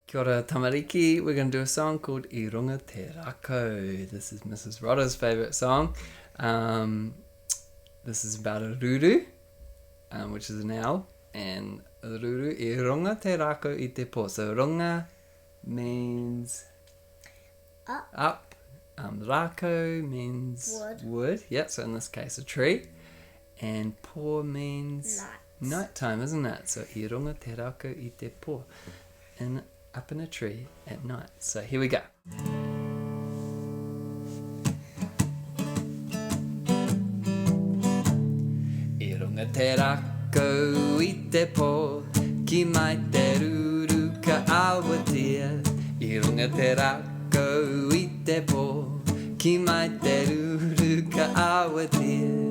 Kia ora tamariki. We're going to do a song called I Runga Te Rako. This is Mrs. Rodda's favourite song. This is about a ruru, which is an owl, and a ruru I runga te rako I te po. So runga means up. Rako means wood. Yeah, so in this case a tree. And po means nighttime, isn't it? So I runga te rako I te po. Up in a tree at night. So here we go. I runga te rako I te po, ki mai te ruru ka awatia. I runga te rako I te po, ki mai te ruru ka awatia.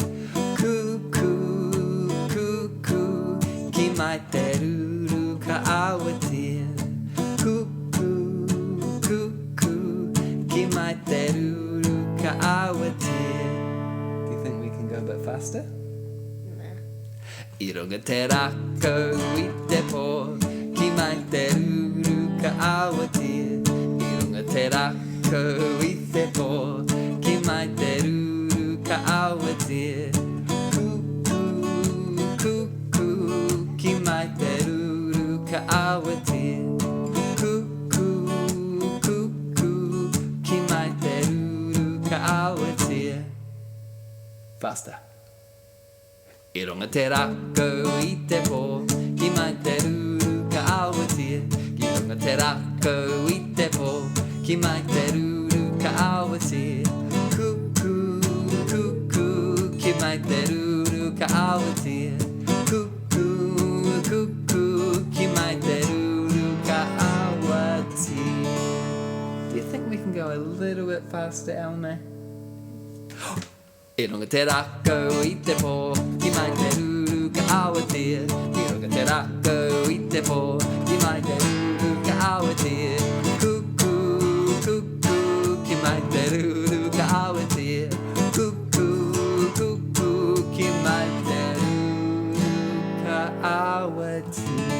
Cuckoo, cuckoo, ki mai te ruru ka awatia. Cuckoo, cuckoo, ki mai te ruru ka awatia. Do you think we can go a bit faster? I runga te rako I te po, ki mai te ruru ka awatia. I runga te rako I te po, ki mai te ruru ka awatia. Cuckoo, cuckoo, ki mai te ruru ka awatia. Cuckoo, cuckoo, ki mai te ruru ka awatia. Faster. I runga te rako I te po, ki mai te ruru ka awatia. I runga te rako I te po, ki mai te ruru ka awatia. Cuckoo, cuckoo, ki mai te ruru ka awatia. Cuckoo, cuckoo, ki mai te ruru ka awatia. Do you think we can go a little bit faster, Elme? I runga te rako I te po, ki mai te ruru ka awatia. I runga te rako I te po, ki mai te ruru ka awatia. Cuckoo, cuckoo, ki mai te ruru ka awatia. Cuckoo, cuckoo, ki mai te ruru ka awatia.